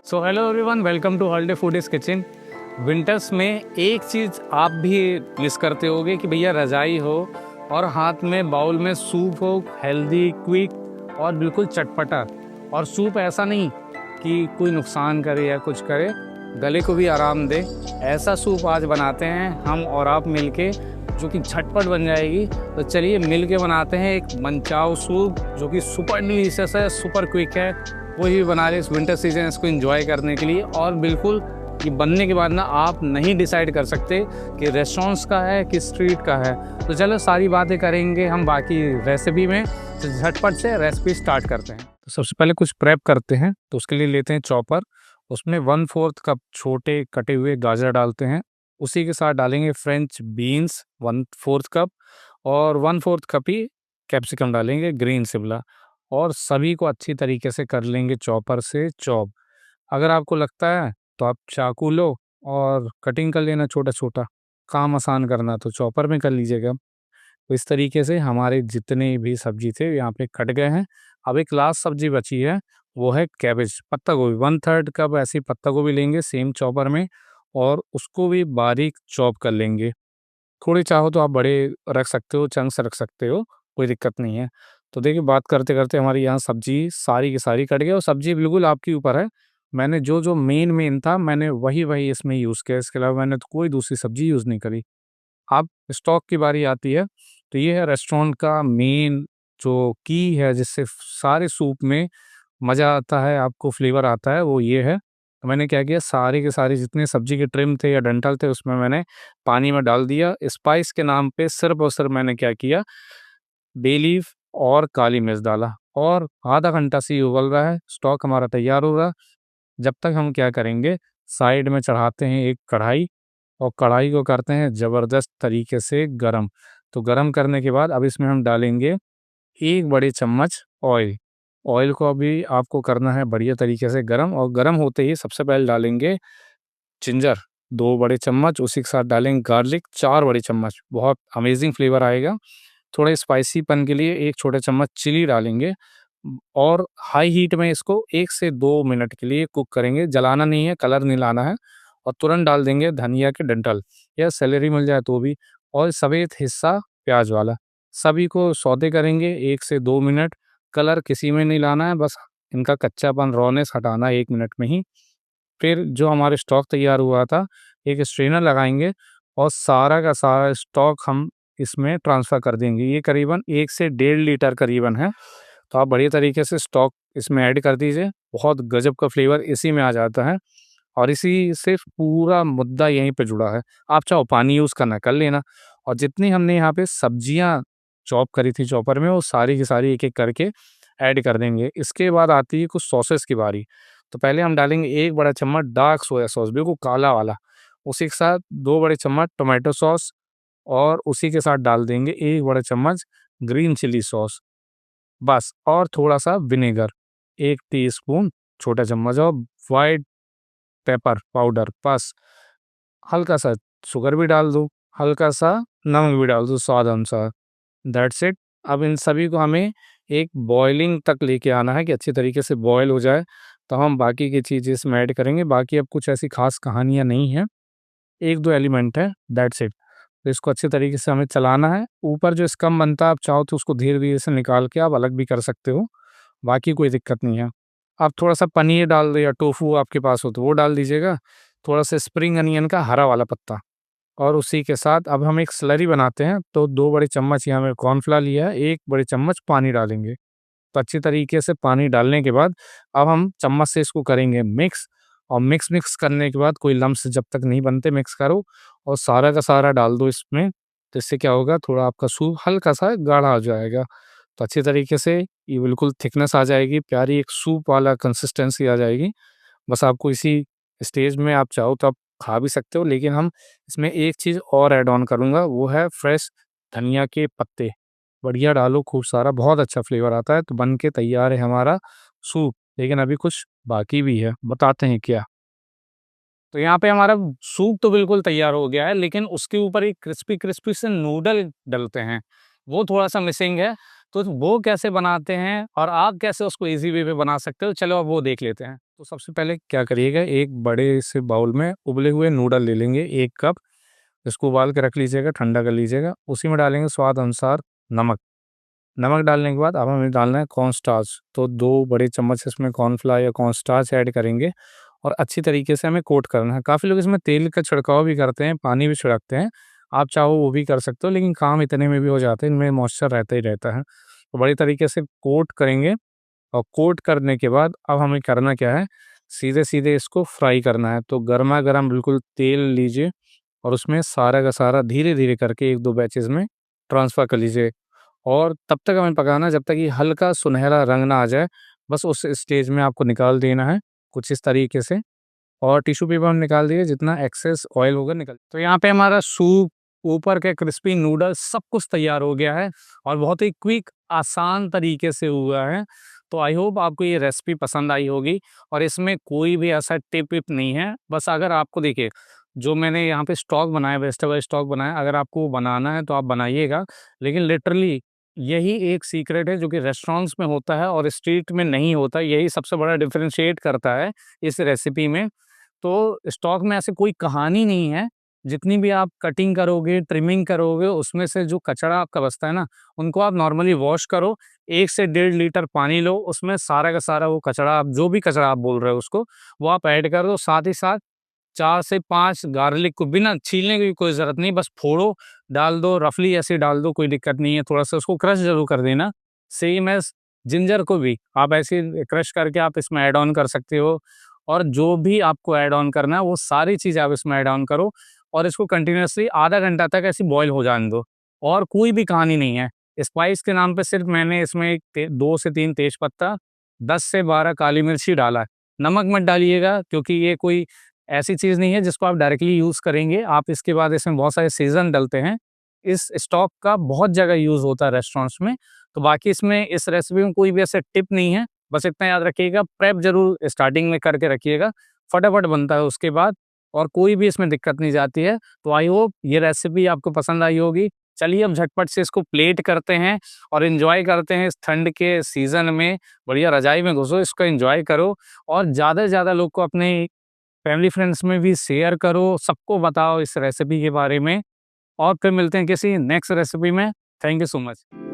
So hello everyone, welcome to holiday foodies kitchen. Winters में एक चीज़ आप भी मिस करते होगे कि भैया रजाई हो और हाथ में बाउल में सूप हो, हेल्दी, क्विक और बिल्कुल चटपटा। और सूप ऐसा नहीं कि कोई नुकसान करे या कुछ करे, गले को भी आराम दे। ऐसा सूप आज बनाते हैं हम और आप मिलके, जो कि झटपट बन जाएगी। तो चलिए मिलके बनाते हैं एक मनचाओ सूप, जो कि सुपर डिलीशियस है, सुपर क्विक है। वही बना रहे इस विंटर सीजन, इसको एंजॉय करने के लिए। और बिल्कुल ये बनने के बाद ना आप नहीं डिसाइड कर सकते कि रेस्टोरेंट्स का है कि स्ट्रीट का है। तो चलो सारी बातें करेंगे हम बाकी रेसिपी में। तो झटपट से रेसिपी स्टार्ट करते हैं। तो सबसे पहले कुछ प्रेप करते हैं, तो उसके लिए लेते हैं चॉपर। उसमें 1/4 कप छोटे कटे हुए गाजर डालते हैं। उसी के साथ डालेंगे फ्रेंच बीन्स 1/4 कप, और 1/4 कप ही कैप्सिकम डालेंगे, ग्रीन शिमला। और सभी को अच्छी तरीके से कर लेंगे चॉपर से चॉप। अगर आपको लगता है तो आप चाकू लो और कटिंग कर लेना छोटा छोटा। काम आसान करना तो चॉपर में कर लीजिएगा। तो इस तरीके से हमारे जितने भी सब्जी थे यहाँ पे कट गए हैं। अब एक लास्ट सब्जी बची है, वो है कैबेज, पत्ता गोभी। 1/3 कप ऐसी पत्ता गोभी लेंगे सेम चॉपर में, और उसको भी बारीक चॉप कर लेंगे। थोड़े चाहो तो आप बड़े रख सकते हो, चंक्स रख सकते हो, कोई दिक्कत नहीं है। तो देखिए बात करते-करते हमारी यहाँ सब्ज़ी सारी की सारी कट गई, और सब्ज़ी बिल्कुल आपके ऊपर है। मैंने जो-जो मेन था मैंने वही-वही इसमें यूज़ किया, इसके अलावा मैंने तो कोई दूसरी सब्ज़ी यूज़ नहीं करी। अब स्टॉक की बारी आती है, तो ये है रेस्टोरेंट का मेन जो की है, जिससे सारे सूप में मज़ा आता है, आपको फ्लेवर आता है, वो ये है। तो मैंने क्या किया, सारे के सारे जितने सब्ज़ी के ट्रिम थे या डंठल थे उसमें मैंने पानी में डाल दिया। स्पाइस के नाम पे सिर्फ़ और सिर्फ़ मैंने क्या किया, बे लीफ और काली मिर्च डाला, और आधा घंटा से ये उबल रहा है, स्टॉक हमारा तैयार होगा। जब तक हम क्या करेंगे, साइड में चढ़ाते हैं एक कढ़ाई, और कढ़ाई को करते हैं ज़बरदस्त तरीके से गरम। तो गरम करने के बाद अब इसमें हम डालेंगे 1 बड़े चम्मच ऑयल। ऑयल को अभी आपको करना है बढ़िया तरीके से गरम, और गरम होते ही सबसे पहले डालेंगे जिंजर 2 बड़े चम्मच, उसी के साथ डालेंगे गार्लिक 4 बड़े चम्मच, बहुत अमेजिंग फ्लेवर आएगा। थोड़े स्पाइसीपन के लिए 1 छोटा चम्मच चिली डालेंगे, और हाई हीट में इसको 1 से 2 मिनट के लिए कुक करेंगे। जलाना नहीं है, कलर नहीं लाना है। और तुरंत डाल देंगे धनिया के डंठल, या सेलेरी मिल जाए तो भी, और सफ़ेद हिस्सा प्याज वाला। सभी को सौते करेंगे 1 से 2 मिनट। कलर किसी में नहीं लाना है, बस इनका कच्चापन, रॉनेस हटाना है 1 मिनट में ही। फिर जो हमारे स्टॉक तैयार हुआ था, एक स्ट्रेनर लगाएँगे और सारा का सारा स्टॉक हम इसमें ट्रांसफ़र कर देंगे। ये करीबन 1 से 1.5 लीटर करीबन है। तो आप बढ़िया तरीके से स्टॉक इसमें ऐड कर दीजिए। बहुत गज़ब का फ्लेवर इसी में आ जाता है, और इसी से पूरा मुद्दा यहीं पे जुड़ा है। आप चाहो पानी यूज़ करना कर लेना, और जितनी हमने यहाँ पे सब्जियाँ चॉप करी थी चॉपर में, वो सारी की सारी एक-एक करके ऐड कर देंगे। इसके बाद आती है कुछ सॉसेस की बारी। तो पहले हम डालेंगे 1 बड़ा चम्मच डार्क सोया सॉस, बिल्कुल काला वाला। उसी के साथ 2 बड़े चम्मच टोमेटो सॉस, और उसी के साथ डाल देंगे 1 बड़ा चम्मच ग्रीन चिली सॉस, बस। और थोड़ा-सा विनेगर, 1 टीस्पून छोटा चम्मच, और व्हाइट पेपर पाउडर, बस। हल्का-सा शुगर भी डाल दो, हल्का-सा नमक भी डाल दो स्वाद अनुसार। That's it. अब इन सभी को हमें एक बॉइलिंग तक लेके आना है कि अच्छी तरीके से बॉयल हो जाए, तो हम बाकी की चीज़ें इसमें ऐड करेंगे। बाकी अब कुछ ऐसी ख़ास कहानियाँ नहीं हैं, 1-2 एलिमेंट है, दैट्स इट। तो इसको अच्छे तरीके से हमें चलाना है। ऊपर जो स्कम बनता है, आप चाहो तो उसको धीरे-धीरे से निकाल के आप अलग भी कर सकते हो, बाकी कोई दिक्कत नहीं है। आप थोड़ा-सा पनीर डाल दो, या टोफू आपके पास हो तो वो डाल दीजिएगा, थोड़ा-सा स्प्रिंग अनियन का हरा वाला पत्ता। और उसी के साथ अब हम एक स्लरी बनाते हैं, तो 2 बड़े चम्मच यहाँ में कॉर्नफ्लोर लिया है, 1 बड़े चम्मच पानी डालेंगे। तो अच्छी तरीके से पानी डालने के बाद अब हम चम्मच से इसको करेंगे मिक्स, और मिक्स करने के बाद कोई लम्स जब तक नहीं बनते मिक्स करो, और सारा का सारा डाल दो इसमें। तो इससे क्या होगा, थोड़ा आपका सूप हल्का-सा गाढ़ा हो जाएगा। तो अच्छी तरीके से ये बिल्कुल थिकनेस आ जाएगी, प्यारी एक सूप वाला कंसिस्टेंसी आ जाएगी। बस आपको इसी स्टेज में आप चाहो तो आप खा भी सकते हो, लेकिन हम इसमें एक चीज़ और ऐड ऑन करूँगा, वो है फ्रेश धनिया के पत्ते। बढ़िया डालो खूब सारा, बहुत अच्छा फ्लेवर आता है। तो बन के तैयार है हमारा सूप, लेकिन अभी कुछ बाकी भी है, बताते हैं क्या। तो यहाँ पे हमारा सूप तो बिल्कुल तैयार हो गया है, लेकिन उसके ऊपर एक क्रिस्पी क्रिस्पी से नूडल डलते हैं, वो थोड़ा-सा मिसिंग है। तो वो कैसे बनाते हैं और आप कैसे उसको ईज़ी वे में बना सकते हो, चलो अब वो देख लेते हैं। तो सबसे पहले क्या करिएगा, एक बड़े से बाउल में उबले हुए नूडल ले लेंगे 1 कप, इसको उबाल के रख लीजिएगा, ठंडा कर लीजिएगा। उसी में डालेंगे स्वाद अनुसार नमक। नमक डालने के बाद अब हमें डालना है कॉर्नस्टार्च, तो 2 बड़े चम्मच इसमें कॉर्नफ्लावर या कॉर्नस्टार्च ऐड करेंगे और अच्छी तरीके से हमें कोट करना है। काफ़ी लोग इसमें तेल का छिड़काव भी करते हैं, पानी भी छिड़कते हैं, आप चाहो वो भी कर सकते हो, लेकिन काम इतने में भी हो जाता है, इनमें मॉइस्चर रहता ही रहता है। तो बड़ी तरीके से कोट करेंगे और कोट करने के बाद अब हमें करना क्या है, सीधे-सीधे इसको फ्राई करना है। तो गरमा-गरम बिल्कुल तेल लीजिए और उसमें सारा का सारा धीरे-धीरे करके 1-2 बैचेज़ में ट्रांसफ़र कर लीजिए और तब तक हमें पकाना है जब तक ये हल्का सुनहरा रंग ना आ जाए। बस उस स्टेज में आपको निकाल देना है, कुछ इस तरीके से, और टिश्यू पेपर में निकाल दिए, जितना एक्सेस ऑयल होगा निकल। तो यहाँ पे हमारा सूप, ऊपर के क्रिस्पी नूडल्स सब कुछ तैयार हो गया है और बहुत ही क्विक आसान तरीके से हुआ है। तो आई होप आपको ये रेसिपी पसंद आई होगी और इसमें कोई भी ऐसा टिप विप नहीं है। बस अगर आपको देखिए, जो मैंने यहाँ पे स्टॉक बनाया, वेजिटेबल स्टॉक बनाया, अगर आपको वो बनाना है तो आप बनाइएगा। लेकिन लिटरली यही एक सीक्रेट है जो कि रेस्टोरेंट्स में होता है और स्ट्रीट में नहीं होता। यही सबसे बड़ा डिफरेंशिएट करता है इस रेसिपी में। तो स्टॉक में ऐसी कोई कहानी नहीं है, जितनी भी आप कटिंग करोगे, ट्रिमिंग करोगे, उसमें से जो कचरा आपका बचता है ना, उनको आप नॉर्मली वॉश करो, 1 से डेढ़ लीटर पानी लो, उसमें सारा का सारा वो कचरा, आप जो भी कचरा आप बोल रहे हो उसको, वो आप ऐड कर दो। साथ ही साथ 4 से 5 गार्लिक को बिना छीलने की कोई ज़रूरत नहीं, बस फोड़ो, डाल दो, रफली ऐसे डाल दो, कोई दिक्कत नहीं है, थोड़ा-सा उसको क्रश ज़रूर कर देना। सेम एज़ जिंजर को भी आप ऐसे क्रश करके आप इसमें ऐड ऑन कर सकते हो और जो भी आपको ऐड ऑन करना है, वो सारी चीज़ आप इसमें ऐड ऑन करो और इसको कंटिन्यूअसली आधा घंटा तक ऐसे बॉयल हो जाने दो और कोई भी कहानी नहीं है। स्पाइस के नाम पे सिर्फ़ मैंने इसमें 2 से 3 तेज़पत्ता, 10 से 12 काली मिर्ची डाला है। नमक मत डालिएगा क्योंकि ये कोई ऐसी चीज़ नहीं है जिसको आप डायरेक्टली यूज़ करेंगे। आप इसके बाद इसमें बहुत सारे सीज़न डलते हैं। इस स्टॉक का बहुत जगह यूज़ होता है रेस्टोरेंट्स में। तो बाकी इसमें इस रेसिपी में कोई भी ऐसा टिप नहीं है। बस इतना याद रखिएगा, प्रेप ज़रूर स्टार्टिंग में करके रखिएगा, फटाफट बनता है उसके बाद और कोई भी इसमें दिक्कत नहीं जाती है। तो आई होप ये रेसिपी आपको पसंद आई होगी। चलिए अब झटपट से इसको प्लेट करते हैं और एन्जॉय करते हैं इस ठंड के सीज़न में। बढ़िया रज़ाई में घुसो, इसको एन्जॉय करो और ज़्यादा से ज़्यादा लोग को अपने फैमिली फ्रेंड्स में भी शेयर करो, सबको बताओ इस रेसिपी के बारे में और फिर मिलते हैं किसी नेक्स्ट रेसिपी में। Thank you so much.